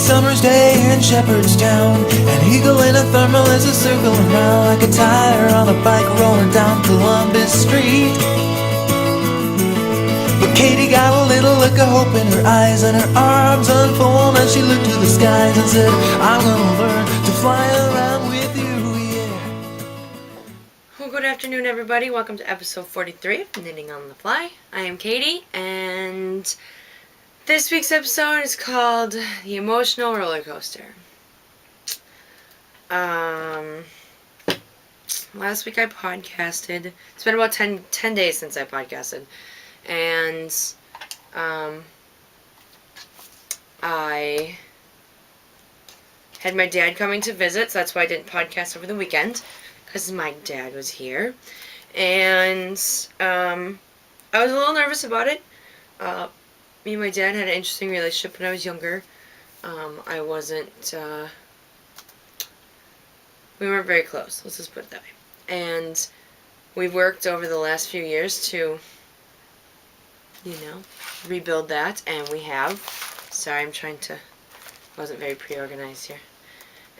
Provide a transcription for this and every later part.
summer's day in Shepherdstown. An eagle in a thermal is a circling round like a tire on a bike rolling down Columbus Street. But Katie got a little look of hope in her eyes, and her arms unfolded and she looked to the skies and said, I'm gonna learn to fly around with you, yeah. Well, good afternoon, everybody. Welcome to episode 43 of Knitting on the Fly. I am Katie, and this week's episode is called The Emotional Roller Coaster. Last week I podcasted. It's been about 10 days since I podcasted. And, I had my dad coming to visit, so that's why I didn't podcast over the weekend, because my dad was here. And, I was a little nervous about it. Me and my dad had an interesting relationship when I was younger. I wasn't, we weren't very close, let's just put it that way. And we've worked over the last few years to, rebuild that, and we have. Sorry, wasn't very pre-organized here.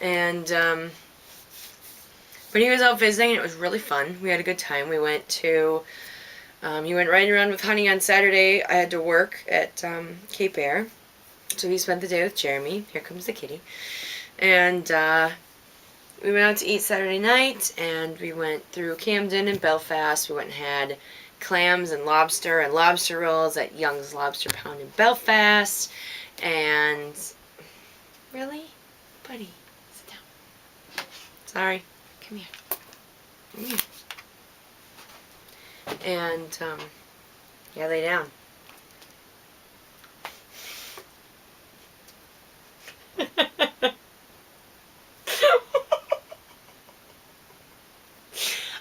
And, but he was out visiting, and it was really fun. We had a good time. We went to, he went riding around with Honey on Saturday. I had to work at Cape Air, so he spent the day with Jeremy. Here comes the kitty. And we went out to eat Saturday night, and we went through Camden and Belfast. We went and had clams and lobster rolls at Young's Lobster Pound in Belfast. And really? Buddy, sit down. Sorry. Come here. Come here. And, yeah, lay down.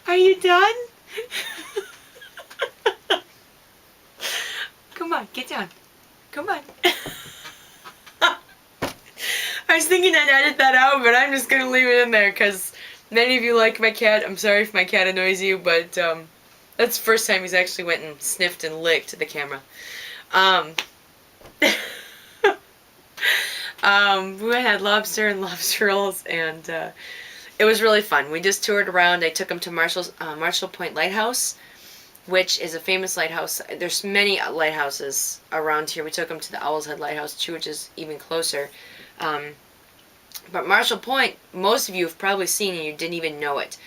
Are you done? Come on, get down. Come on. I was thinking I'd edit that out, but I'm just gonna leave it in there, because many of you like my cat. I'm sorry if my cat annoys you, but that's the first time he's actually went and sniffed and licked the camera. We had lobster and lobster rolls, and it was really fun. We just toured around. I took him to Marshall Point Lighthouse, which is a famous lighthouse. There's many lighthouses around here. We took him to the Owl's Head Lighthouse too, which is even closer. But Marshall Point, most of you have probably seen, and you didn't even know it.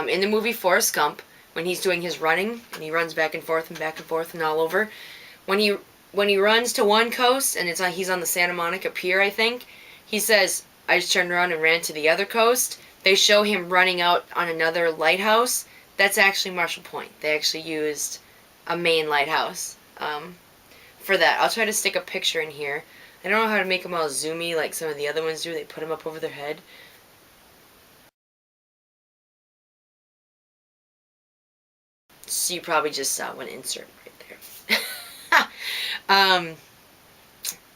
In the movie Forrest Gump, when he's doing his running, and he runs back and forth and all over, when he runs to one coast, and he's on the Santa Monica Pier, I think, he says, I just turned around and ran to the other coast. They show him running out on another lighthouse. That's actually Marshall Point. They actually used a main lighthouse for that. I'll try to stick a picture in here. I don't know how to make them all zoomy like some of the other ones do. They put them up over their head. So you probably just saw one insert right there.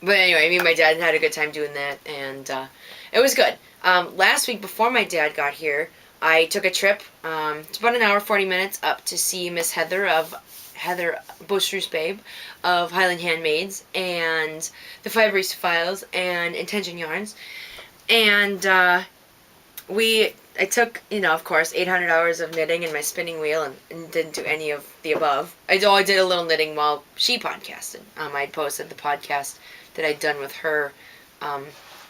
But anyway, me and my dad had a good time doing that, and it was good. Last week, before my dad got here, I took a trip. It's about an hour, 40 minutes, up to see Miss Heather Bushru's Babe of Highland Handmaids and the Fibrista Files and Intention Yarns. And I took, of course, 800 hours of knitting in my spinning wheel and didn't do any of the above. I did a little knitting while she podcasted. I posted the podcast that I'd done with her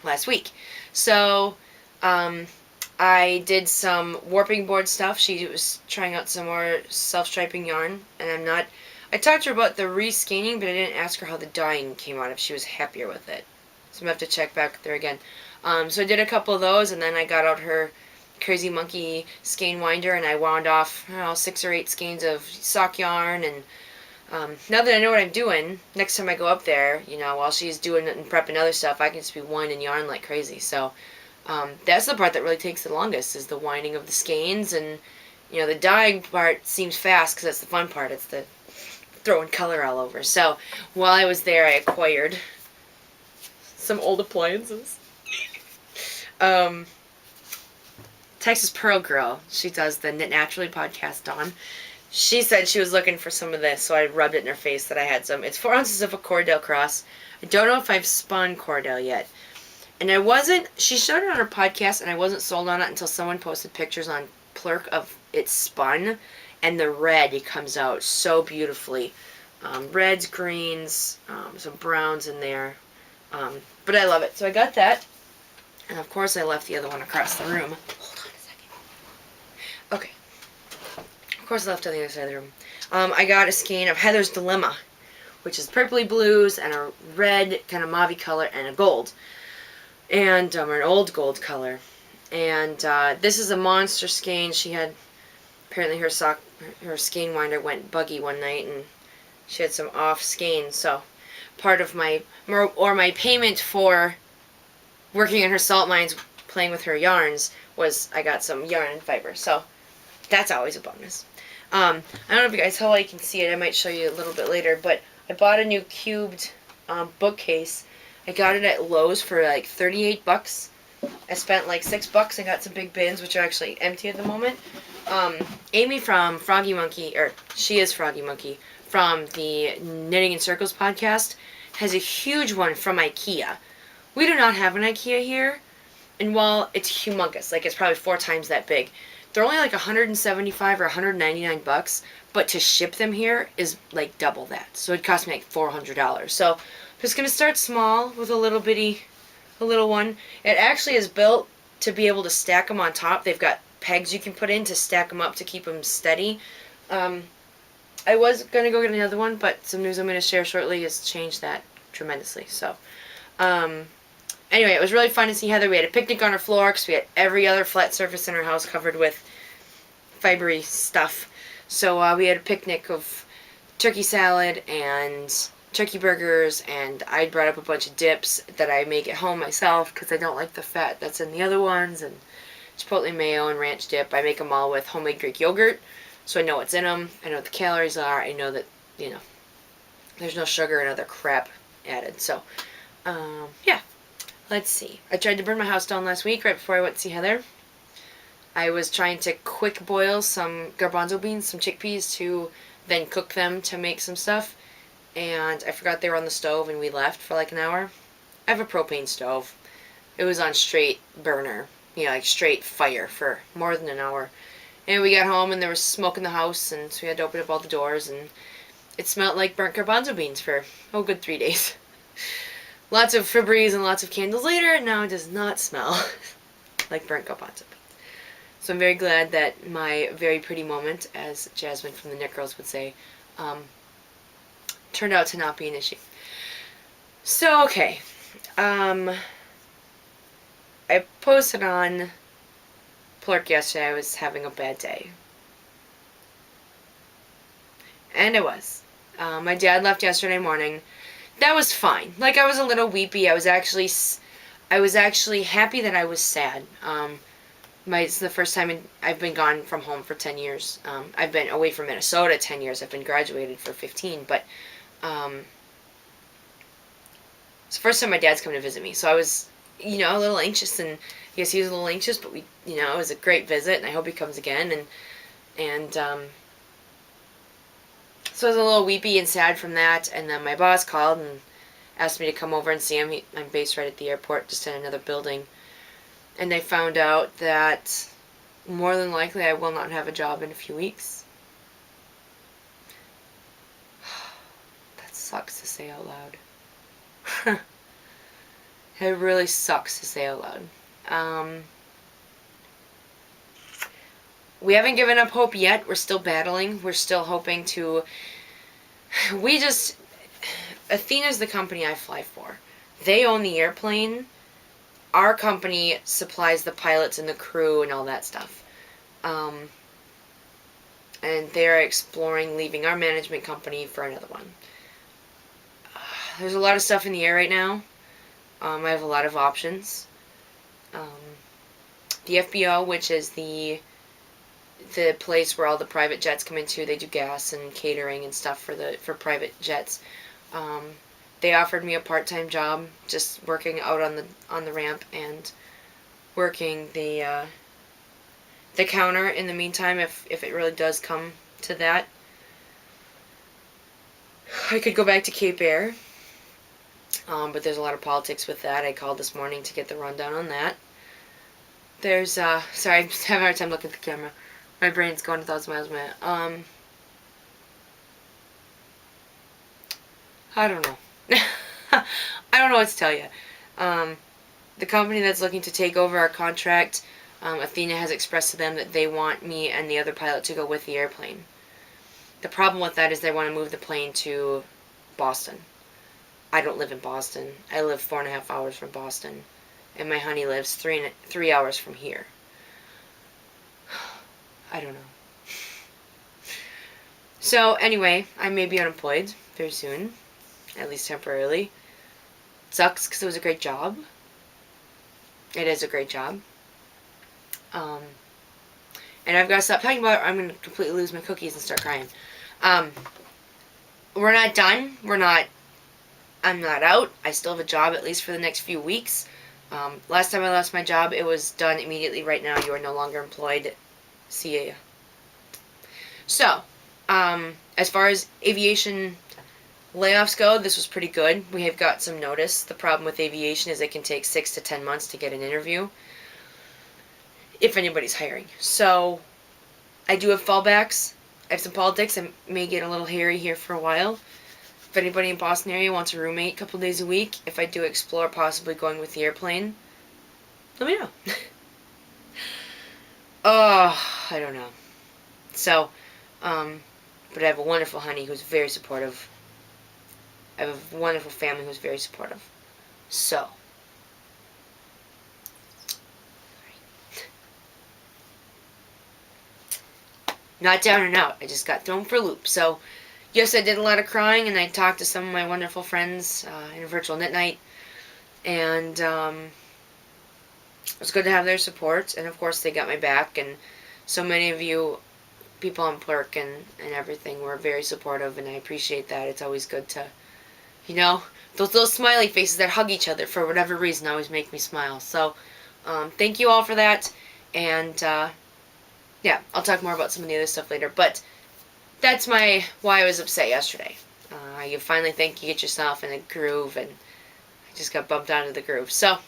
last week. So I did some warping board stuff. She was trying out some more self-striping yarn, and I talked to her about the rescanning, but I didn't ask her how the dyeing came out, if she was happier with it. So I'm going to have to check back there again. So I did a couple of those, and then I got out her Crazy Monkey skein winder, and I wound off 6 or 8 skeins of sock yarn. And now that I know what I'm doing, next time I go up there, while she's doing and prepping other stuff, I can just be winding yarn like crazy. So that's the part that really takes the longest, is the winding of the skeins. And the dyeing part seems fast because that's the fun part. It's the throwing color all over. So while I was there, I acquired some old appliances. Texas Pearl Girl, she does the Knit Naturally podcast, Dawn. She said she was looking for some of this, so I rubbed it in her face that I had some. It's 4 ounces of a Cordell Cross. I don't know if I've spun Cordell yet. she showed it on her podcast, and I wasn't sold on it until someone posted pictures on Plurk of it spun, and the red, it comes out so beautifully. Reds, greens, some browns in there. But I love it. So I got that. And of course I left the other one across the room. Hold on a second. Okay. Of course I left it on the other side of the room. I got a skein of Heather's Dilemma, which is purpley blues and a red kind of mauve color and a gold. And, or an old gold color. And this is a monster skein. She had, apparently her skein winder went buggy one night, and she had some off skein. So part of my payment for working in her salt mines, playing with her yarns, was I got some yarn and fiber. So that's always a bonus. I don't know if you guys, how well you can see it. I might show you a little bit later, but I bought a new cubed bookcase. I got it at Lowe's for like 38 bucks. I spent like $6 and got some big bins, which are actually empty at the moment. Amy from Froggy Monkey, or she is Froggy Monkey, from the Knitting in Circles podcast, has a huge one from IKEA. We do not have an IKEA here, and while it's humongous, like it's probably 4 times that big, they're only like 175 or 199 bucks, but to ship them here is like double that. So it cost me like $400. So I'm just going to start small with a little one. It actually is built to be able to stack them on top. They've got pegs you can put in to stack them up to keep them steady. I was going to go get another one, but some news I'm going to share shortly has changed that tremendously. So, anyway, it was really fun to see Heather. We had a picnic on her floor because we had every other flat surface in her house covered with fibery stuff. So we had a picnic of turkey salad and turkey burgers, and I brought up a bunch of dips that I make at home myself because I don't like the fat that's in the other ones, and chipotle mayo and ranch dip. I make them all with homemade Greek yogurt, so I know what's in them. I know what the calories are. I know that, there's no sugar and other crap added. So, yeah. Let's see. I tried to burn my house down last week right before I went to see Heather. I was trying to quick boil some garbanzo beans, some chickpeas, to then cook them to make some stuff. And I forgot they were on the stove, and we left for like an hour. I have a propane stove. It was on straight burner, like straight fire for more than an hour. And we got home, and there was smoke in the house, and so we had to open up all the doors, and it smelled like burnt garbanzo beans for, good 3 days. Lots of Febreze and lots of candles later, and now it does not smell like burnt garbanzo beans. So I'm very glad that my very pretty moment, as Jasmine from the Knit Girls would say, turned out to not be an issue. So, okay. I posted on Plurk yesterday I was having a bad day. And I was. My dad left yesterday morning. That was fine. Like, I was a little weepy. I was actually happy that I was sad. It's the first time I've been gone from home for 10 years. I've been away from Minnesota 10 years. I've been graduated for 15, but it's the first time my dad's come to visit me. So I was, a little anxious, and I guess he was a little anxious, but it was a great visit, and I hope he comes again. And so I was a little weepy and sad from that, and then my boss called and asked me to come over and see him. I'm based right at the airport, just in another building. And they found out that more than likely I will not have a job in a few weeks. That sucks to say out loud. It really sucks to say out loud. We haven't given up hope yet. We're still battling. We're still hoping to... Athena's the company I fly for. They own the airplane. Our company supplies the pilots and the crew and all that stuff. And they're exploring leaving our management company for another one. There's a lot of stuff in the air right now. I have a lot of options. The FBO, which is the place where all the private jets come into, they do gas and catering and stuff for private jets. They offered me a part-time job, just working out on the ramp and working the counter in the meantime. If it really does come to that, I could go back to Cape Air. But there's a lot of politics with that. I called this morning to get the rundown on that. There's, sorry, I'm just having a hard time looking at the camera. My brain's going 1,000 miles a minute. I don't know. I don't know what to tell you. The company that's looking to take over our contract, Athena has expressed to them that they want me and the other pilot to go with the airplane. The problem with that is they want to move the plane to Boston. I don't live in Boston. I live 4.5 hours from Boston. And my honey lives 3 hours from here. I don't know. So, anyway, I may be unemployed very soon. At least temporarily. It sucks because it was a great job. It is a great job. And I've got to stop talking about it or I'm going to completely lose my cookies and start crying. We're not done. I'm not out. I still have a job at least for the next few weeks. Last time I lost my job, it was done immediately. Right now, you are no longer employed. See ya. So, as far as aviation layoffs go, this was pretty good. We have got some notice. The problem with aviation is it can take 6 to 10 months to get an interview, if anybody's hiring. So, I do have fallbacks. I have some politics. I may get a little hairy here for a while. If anybody in Boston area wants a roommate a couple days a week, if I do explore possibly going with the airplane, let me know. Oh, I don't know. So, but I have a wonderful honey who's very supportive. I have a wonderful family who's very supportive. So, not down and out. I just got thrown for a loop. So, yes, I did a lot of crying, and I talked to some of my wonderful friends in a virtual knit night. And it was good to have their support. And, of course, they got my back. And so many of you, people on Plurk and everything, were very supportive, and I appreciate that. It's always good to, you know, those little smiley faces that hug each other for whatever reason always make me smile. So, thank you all for that. And, yeah, I'll talk more about some of the other stuff later. But that's why I was upset yesterday. You finally think you get yourself in a groove, and I just got bumped out of the groove. So,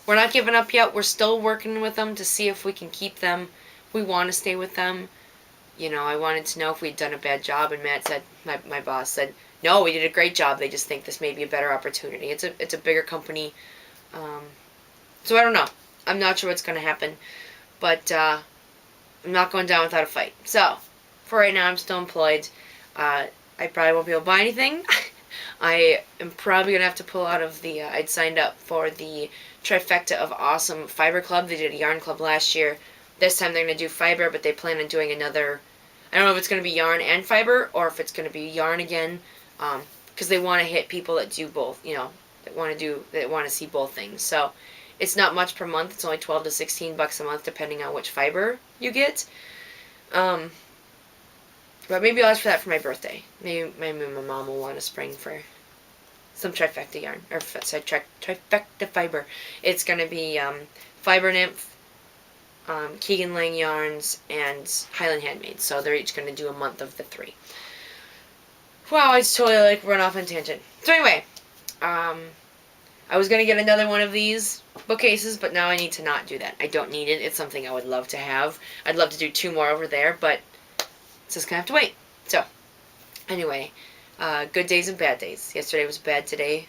we're not giving up yet. We're still working with them to see if we can keep them. We want to stay with them. You know, I wanted to know if we'd done a bad job, and Matt said, my boss said, no, we did a great job. They just think this may be a better opportunity. It's a bigger company. So I don't know. I'm not sure what's going to happen. But I'm not going down without a fight. So, for right now, I'm still employed. I probably won't be able to buy anything. I am probably going to have to pull out of the, I'd signed up for the Trifecta of Awesome Fiber Club. They did a yarn club last year. This time they're going to do fiber, but they plan on doing another, I don't know if it's going to be yarn and fiber, or if it's going to be yarn again, because they want to hit people that do both, you know, that want to see both things. So, it's not much per month. It's only $12 to $16 a month, depending on which fiber you get. But maybe I'll ask for that for my birthday. Maybe my mom will want a spring for some Trifecta yarn, or sorry, Trifecta fiber. It's going to be Fiber Nymph, Keegan Lang Yarns, and Highland Handmade. So they're each going to do a month of the 3. Wow, I just totally run off on a tangent. So anyway, I was going to get another one of these bookcases, but now I need to not do that. I don't need it. It's something I would love to have. I'd love to do 2 more over there, but it's just going to have to wait. So, anyway, good days and bad days. Yesterday was a bad day.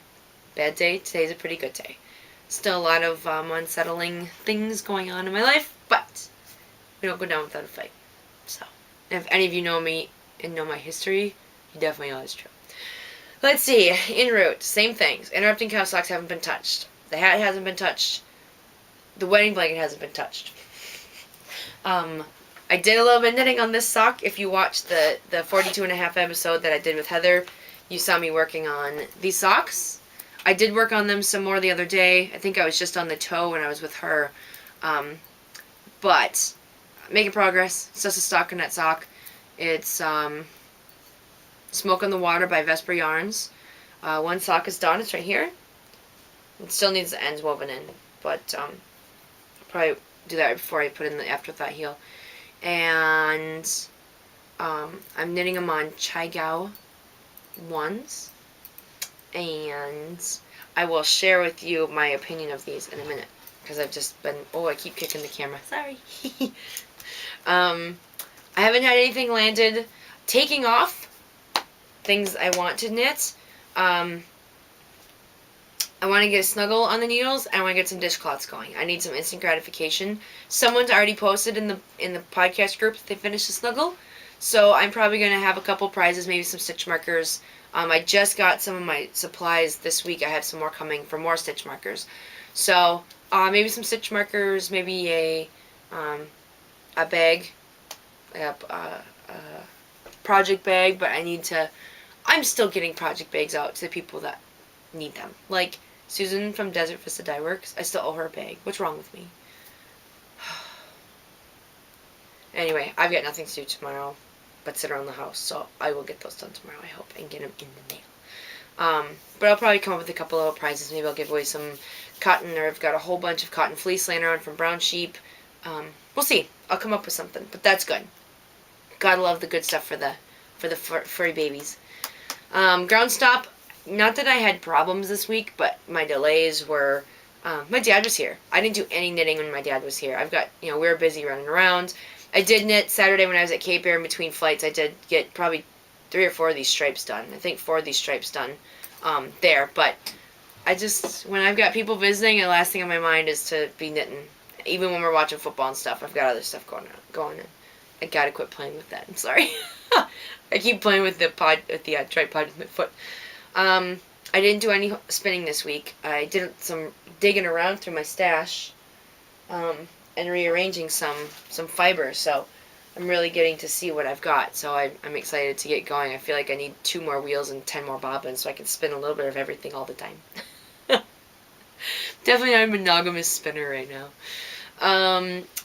Today's a pretty good day. Still a lot of unsettling things going on in my life, but we don't go down without a fight. So, if any of you know me and know my history, you definitely know it's true. Let's see. En route, same things. Interrupting cow socks haven't been touched. The hat hasn't been touched. The wedding blanket hasn't been touched. I did a little bit of knitting on this sock. If you watched the 42.5 episode that I did with Heather, you saw me working on these socks. I did work on them some more the other day. I think I was just on the toe when I was with her. But making progress. It's just a stockinette sock. It's Smoke on the Water by Vesper Yarns. One sock is done. It's right here. It still needs the ends woven in, but I'll probably do that right before I put in the afterthought heel. And I'm knitting them on Chaigao ones. and I will share with you my opinion of these in a minute, because I've just been, I keep kicking the camera, sorry. I haven't had anything landed. Taking off things I want to knit. I want to get a snuggle on the needles, and I want to get some dishcloths going. I need some instant gratification. Someone's already posted in the podcast group that they finished the snuggle, so I'm probably going to have a couple prizes, maybe some stitch markers. I just got some of my supplies this week. I have some more coming for more stitch markers. So maybe some stitch markers, maybe a bag, a project bag, but I'm still getting project bags out to the people that need them. Like Susan from Desert Vista Dye Works, I still owe her a bag. What's wrong with me? Anyway, I've got nothing to do tomorrow but sit around the house, so I will get those done tomorrow, I hope, and get them in the mail. But I'll probably come up with a couple little prizes. Maybe I'll give away some cotton, or I've got a whole bunch of cotton fleece laying around from Brown Sheep. We'll see. I'll come up with something, but that's good. Gotta love the good stuff for the furry babies. Ground stop. Not that I had problems this week, but my delays were. My dad was here. I didn't do any knitting when my dad was here. We were busy running around. I did knit Saturday when I was at Cape Air in between flights. I did get probably 3 or 4 of these stripes done. I think 4 of these stripes done there. But when I've got people visiting, the last thing on my mind is to be knitting. Even when we're watching football and stuff, I've got other stuff going on. I gotta quit playing with that. I'm sorry. I keep playing with the tripod with my foot. I didn't do any spinning this week. I did some digging around through my stash, and rearranging some fibers. So I'm really getting to see what I've got. So I'm excited to get going. I feel like I need 2 more wheels and 10 more bobbins so I can spin a little bit of everything all the time. Definitely not a monogamous spinner right now.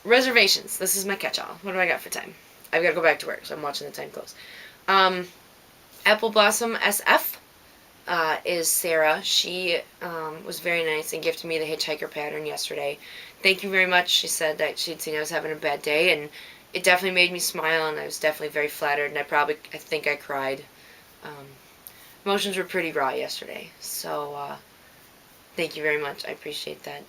Reservations. This is my catch-all. What do I got for time? I've got to go back to work, so I'm watching the time close. Apple Blossom SF is Sarah. She was very nice and gifted me the hitchhiker pattern yesterday. Thank you very much. She said that she'd seen I was having a bad day, and it definitely made me smile, and I was definitely very flattered, and I think I cried. Emotions were pretty raw yesterday, so thank you very much. I appreciate that.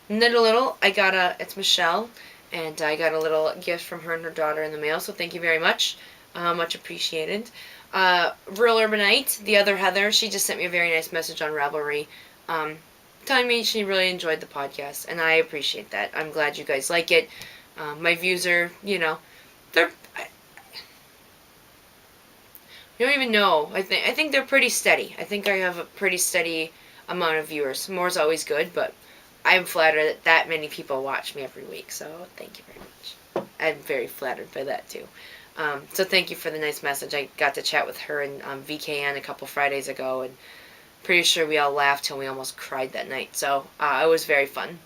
Knit a Little, it's Michelle, and I got a little gift from her and her daughter in the mail, so thank you very much. Much appreciated. Real Urbanite, the other Heather, she just sent me a very nice message on Ravelry, telling me she really enjoyed the podcast, and I appreciate that. I'm glad you guys like it. My views are, you don't even know. I think they're pretty steady. I think I have a pretty steady amount of viewers. More is always good, but I'm flattered that many people watch me every week, so thank you very much. I'm very flattered by that, too. So thank you for the nice message. I got to chat with her and VKN a couple Fridays ago, and pretty sure we all laughed till we almost cried that night. So it was very fun.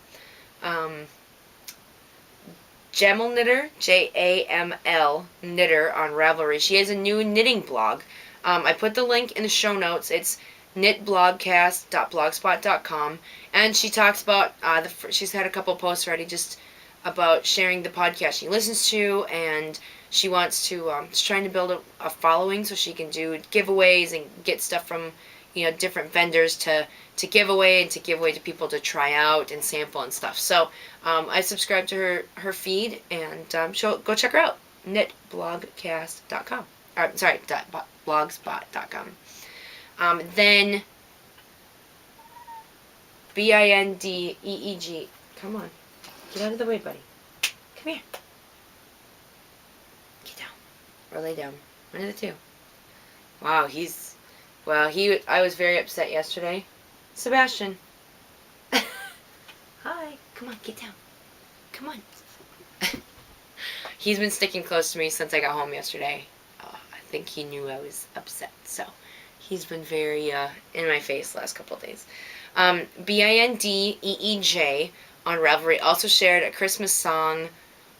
Jamel Knitter, Jaml Knitter on Ravelry. She has a new knitting blog. I put the link in the show notes. It's knitblogcast.blogspot.com, and she talks about she's had a couple posts already just about sharing the podcast she listens to, and she wants to she's trying to build a following so she can do giveaways and get stuff from different vendors to give away, and to give away to people to try out and sample and stuff. So I subscribe to her feed, and go check her out. knitblogcast.com. Blogspot.com. Then BINDEEG. Come on. Get out of the way, buddy. Come here. Get down. Or lay down. One of the two. Wow, I was very upset yesterday. Sebastian. Hi. Come on, get down. Come on. He's been sticking close to me since I got home yesterday. I think he knew I was upset, so he's been very in my face the last couple of days. BINDEEJ on Ravelry also shared a Christmas song.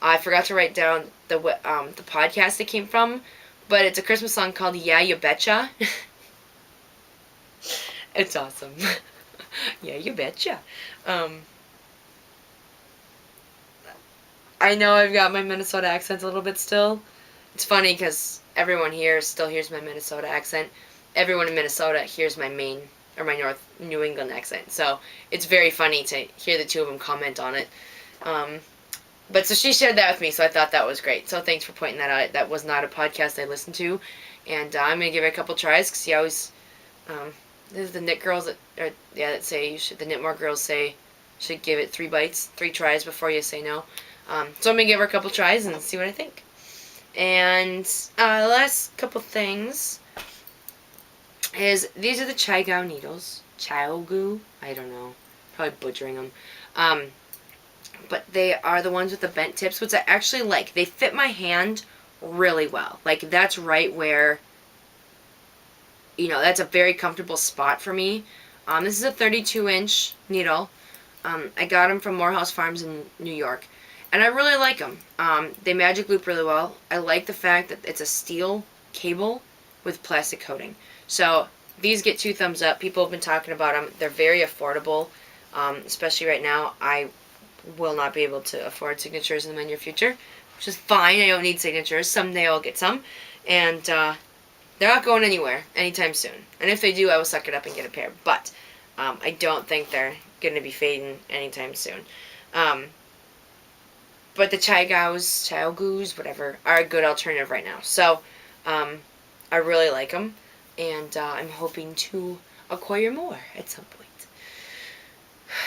I forgot to write down the podcast it came from, but it's a Christmas song called Yeah You Betcha. It's awesome. Yeah, you betcha. I know I've got my Minnesota accent a little bit still. It's funny because everyone here still hears my Minnesota accent. everyone in Minnesota hears my Maine or my North New England accent. So it's very funny to hear the two of them comment on it. But so she shared that with me, so I thought that was great. So thanks for pointing that out. That was not a podcast I listened to, and I'm gonna give it a couple tries because she always, this is the knit girls that say you should. The Knitmore girls say should give it 3 bites, 3 tries before you say no. So I'm gonna give her a couple tries and see what I think. And the last couple things is these are the ChiaoGoo needles. ChiaoGoo, I don't know, probably butchering them. But they are the ones with the bent tips, which I actually like. They fit my hand really well. Like, that's right where, that's a very comfortable spot for me. This is a 32-inch needle. I got them from Morehouse Farms in New York. And I really like them. They magic loop really well. I like the fact that it's a steel cable with plastic coating. So, these get 2 thumbs up. People have been talking about them. They're very affordable, especially right now. I will not be able to afford signatures in the near future, which is fine. I don't need signatures. Someday I'll get some. And they're not going anywhere anytime soon. And if they do, I will suck it up and get a pair. But I don't think they're going to be fading anytime soon. But the ChiaoGoos, whatever, are a good alternative right now. So I really like them. And I'm hoping to acquire more at some point.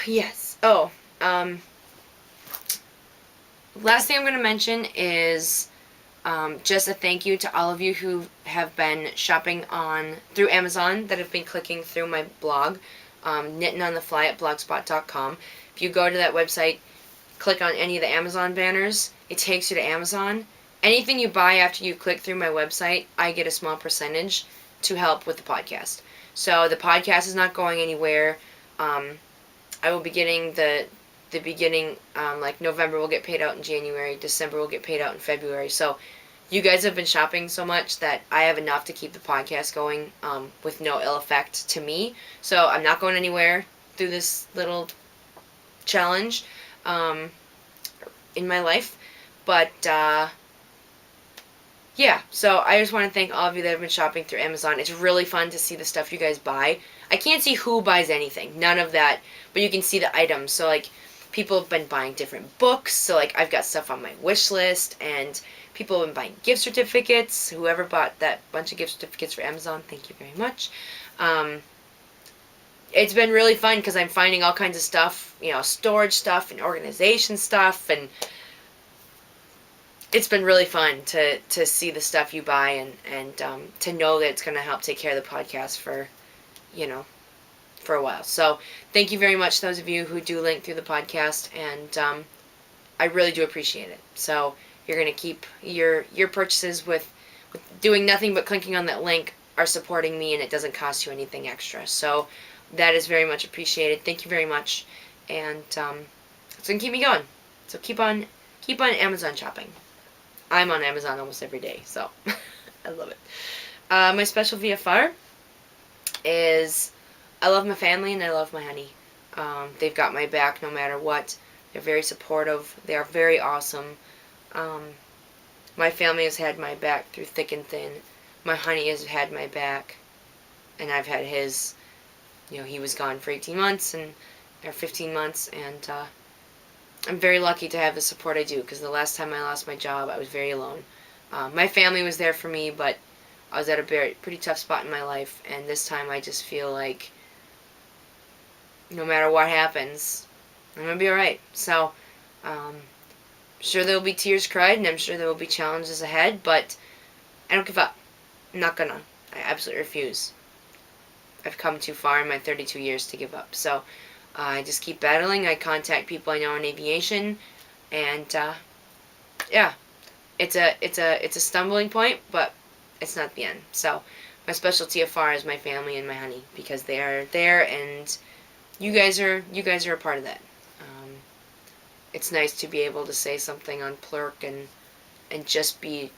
Yes. Oh, last thing I'm going to mention is just a thank you to all of you who have been shopping through Amazon, that have been clicking through my blog, Knitting on the Fly at blogspot.com. If you go to that website, click on any of the Amazon banners, it takes you to Amazon. Anything you buy after you click through my website, I get a small percentage to help with the podcast. So the podcast is not going anywhere. I will be getting the beginning, like November will get paid out in January, December will get paid out in February. So you guys have been shopping so much that I have enough to keep the podcast going with no ill effect to me. So I'm not going anywhere through this little challenge in my life. But yeah, so I just want to thank all of you that have been shopping through Amazon. It's really fun to see the stuff you guys buy. I can't see who buys anything, none of that, but you can see the items. So like, people have been buying different books, so like I've got stuff on my wish list, and people have been buying gift certificates. Whoever bought that bunch of gift certificates for Amazon, thank you very much. It's been really fun because I'm finding all kinds of stuff, storage stuff and organization stuff, and it's been really fun to see the stuff you buy and to know that it's going to help take care of the podcast for a while. So thank you very much, those of you who do link through the podcast, and I really do appreciate it. So you're going to keep your purchases with doing nothing but clicking on that link are supporting me, and it doesn't cost you anything extra. So that is very much appreciated. Thank you very much, and it's going to keep me going. So keep on Amazon shopping. I'm on Amazon almost every day, so I love it. My special VFR is I love my family and I love my honey. They've got my back no matter what. They're very supportive. They are very awesome. My family has had my back through thick and thin. My honey has had my back, and I've had his. He was gone for 18 months or 15 months, and I'm very lucky to have the support I do, because the last time I lost my job, I was very alone. My family was there for me, but I was at a pretty tough spot in my life, and this time I just feel like no matter what happens, I'm going to be alright. So, I'm sure there will be tears cried, and I'm sure there will be challenges ahead, but I don't give up. I'm not gonna. I absolutely refuse. I've come too far in my 32 years to give up. So, I just keep battling. I contact people I know in aviation, and yeah, it's a stumbling point, but it's not the end. So my special TFR is my family and my honey, because they are there, and you guys are a part of that. It's nice to be able to say something on Plurk and just be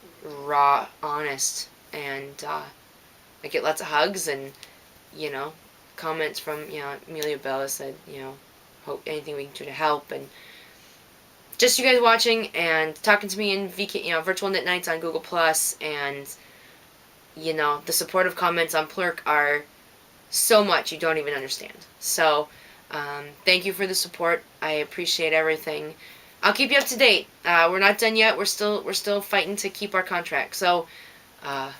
raw, honest, and I get lots of hugs and comments from Amelia Bella said hope anything we can do to help, and just you guys watching and talking to me in virtual knit nights on Google Plus, and you know, the supportive comments on Plurk are so much you don't even understand. So, thank you for the support. I appreciate everything. I'll keep you up to date. We're not done yet. We're still fighting to keep our contract. So, I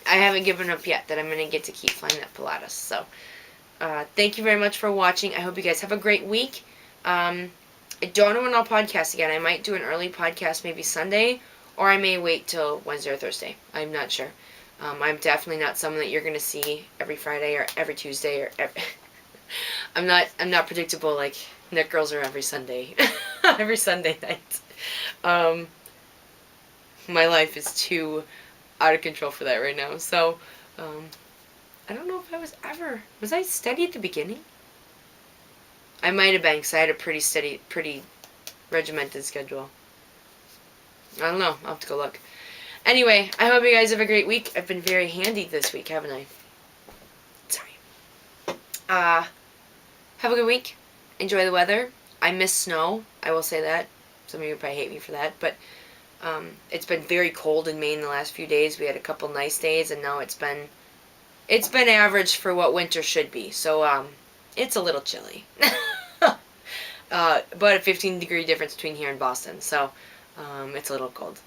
haven't given up yet that I'm going to get to keep flying that Pilatus. So, thank you very much for watching. I hope you guys have a great week. I don't know when I'll podcast again. I might do an early podcast maybe Sunday, or I may wait till Wednesday or Thursday. I'm not sure. I'm definitely not someone that you're going to see every Friday or every Tuesday or every I'm not predictable like Net Girls are every Sunday. Every Sunday night. My life is too out of control for that right now. So, I don't know if was I steady at the beginning? I might have been, because I had a pretty regimented schedule. I don't know. I'll have to go look. Anyway, I hope you guys have a great week. I've been very handy this week, haven't I? Sorry. Have a good week. Enjoy the weather. I miss snow. I will say that. Some of you probably hate me for that, but it's been very cold in Maine the last few days. We had a couple nice days, and now it's been average for what winter should be. So it's a little chilly. But a 15-degree difference between here and Boston, so it's a little cold.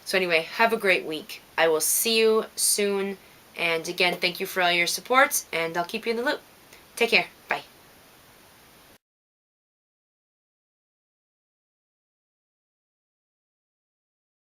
So anyway, have a great week. I will see you soon. And again, thank you for all your support, and I'll keep you in the loop. Take care. Bye.